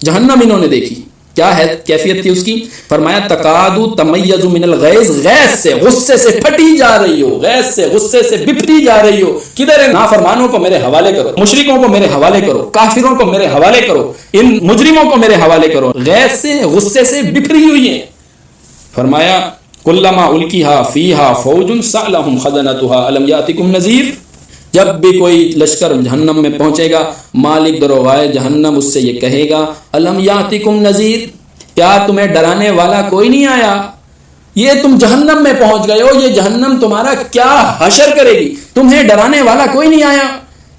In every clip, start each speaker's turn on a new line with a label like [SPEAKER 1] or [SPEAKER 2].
[SPEAKER 1] جہنم انہوں نے دیکھی، کیا ہے کیفیت تھی اس کی؟ فرمایا تکادو تمیز من الغیظ، غیظ سے غصے سے پھٹی جا رہی ہو، غیظ سے غصے سے بپھری جا رہی ہو. کدھر ہے؟ نافرمانوں کو میرے حوالے کرو، مشرکوں کو میرے حوالے کرو، کافروں کو میرے حوالے کرو، ان مجرموں کو میرے حوالے کرو. غیظ سے غصے سے بپھری ہوئی ہیں. فرمایا کلما القیھا فیھا فوج سألہم خزنتھا الم یاتکم نذیر، جب بھی کوئی لشکر جہنم میں پہنچے گا، مالک دروغائے جہنم اس سے یہ کہے گا الم یاتکم نذیر، کیا تمہیں ڈرانے والا کوئی نہیں آیا؟ یہ تم جہنم میں پہنچ گئے ہو، یہ جہنم تمہارا کیا حشر کرے گی، تمہیں ڈرانے والا کوئی نہیں آیا،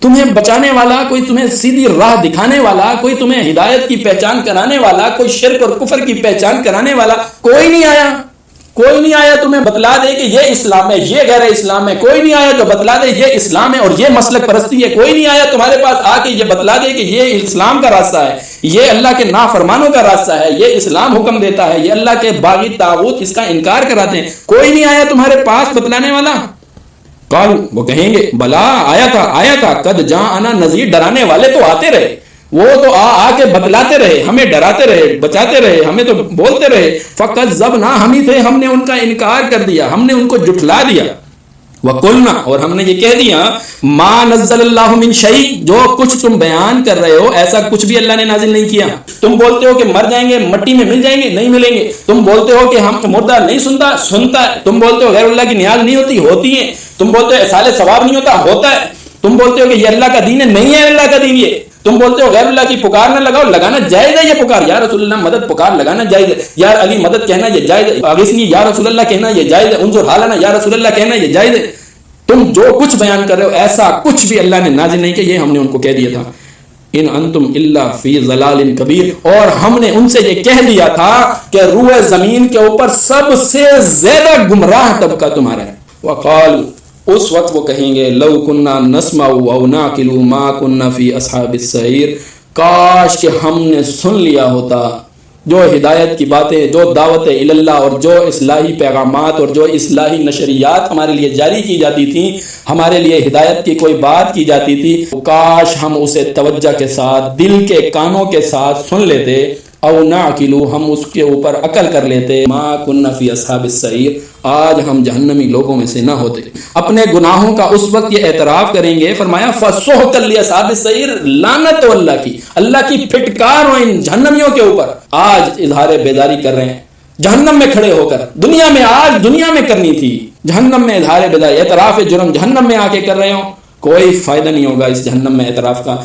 [SPEAKER 1] تمہیں بچانے والا کوئی، تمہیں سیدھی راہ دکھانے والا کوئی، تمہیں ہدایت کی پہچان کرانے والا کوئی، شرک اور کفر کی پہچان کرانے والا کوئی نہیں آیا. کوئی نہیں آیا تمہیں بتلا دے کہ یہ اسلام ہے، یہ غیر اسلام ہے. کوئی نہیں آیا جو بتلا دے یہ اسلام ہے اور یہ مسلک پرستی ہے. کوئی نہیں آیا تمہارے پاس آ کے یہ بتلا دے کہ یہ اسلام کا راستہ ہے، یہ اللہ کے نافرمانوں کا راستہ ہے، یہ اسلام حکم دیتا ہے، یہ اللہ کے باغی طاغوت اس کا انکار کراتے ہیں. کوئی نہیں آیا تمہارے پاس بتلانے والا؟ قالوا، وہ کہیں گے بلا، آیا تھا قد جاءنا نذیر، ڈرانے والے تو آتے رہے، وہ تو آ کے بتلاتے رہے، ہمیں ڈراتے رہے، بچاتے رہے، ہمیں تو بولتے رہے. فکذبنا، ہم ہی تھے، ہم نے ان کا انکار کر دیا، ہم نے ان کو جھٹلا دیا. وقلنا، اور ہم نے یہ کہہ دیا ما نزل اللہ من شیء، جو کچھ تم بیان کر رہے ہو ایسا کچھ بھی اللہ نے نازل نہیں کیا. تم بولتے ہو کہ مر جائیں گے مٹی میں مل جائیں گے، نہیں ملیں گے. تم بولتے ہو کہ ہم مردہ نہیں سنتا ہے. تم بولتے ہو غیر اللہ کی نیاز نہیں ہوتی ہیں. تم بولتے ہو اصال ثواب نہیں ہوتا ہے. تم بولتے ہو کہ یہ اللہ کا دین ہے، نہیں ہے اللہ کا دین یہ. تم بولتے ہو غیر اللہ کی پکار نہ لگاؤ، لگانا جائز ہے یہ پکار. یا رسول اللہ مدد پکار لگانا جائز ہے. یا علی مدد کہنا یہ جائز ہے. اغثنی یا رسول اللہ کہنا یہ جائز ہے. انظر حالنا یا رسول اللہ کہنا یہ جائز ہے. تم جو کچھ بیان کر رہے ہو ایسا کچھ بھی اللہ نے نازل نہیں کیا، یہ ہم نے ان کو کہہ دیا تھا. ان انتم الا فی ضلال کبیر، اور ہم نے ان سے یہ کہہ دیا تھا کہ روح زمین کے اوپر سب سے زیادہ گمراہ طبقہ تمہارا ہے. وقال، اس وقت وہ کہیں گے لو کننا نسمع او نعقل ما کننا فی اصحاب السعیر، کاش کہ ہم نے سن لیا ہوتا جو ہدایت کی باتیں، جو دعوت اللہ اور جو اصلاحی پیغامات اور جو اصلاحی نشریات ہمارے لیے جاری کی جاتی تھیں، ہمارے لیے ہدایت کی کوئی بات کی جاتی تھی، کاش ہم اسے توجہ کے ساتھ، دل کے کانوں کے ساتھ سن لیتے. او نعقلو، ہم اس کے اوپر عقل کر لیتے. ما کننا فی اصحاب السعیر، آج ہم جہنمی لوگوں میں سے نہ ہوتے. اپنے گناہوں کا اس وقت یہ اعتراف کریں گے. فرمایا فسحقا لاصحاب السعیر، لعنت ہو اللہ کی پھٹکار ہو ان جہنمیوں کے اوپر. آج اظہار بیداری کر رہے ہیں جہنم میں کھڑے ہو کر، دنیا میں آج دنیا میں کرنی تھی، جہنم میں اظہار بیداری، اعتراف جرم جہنم میں آ کے کر رہے ہو. کوئی فائدہ نہیں ہوگا اس جہنم میں اعتراف کا.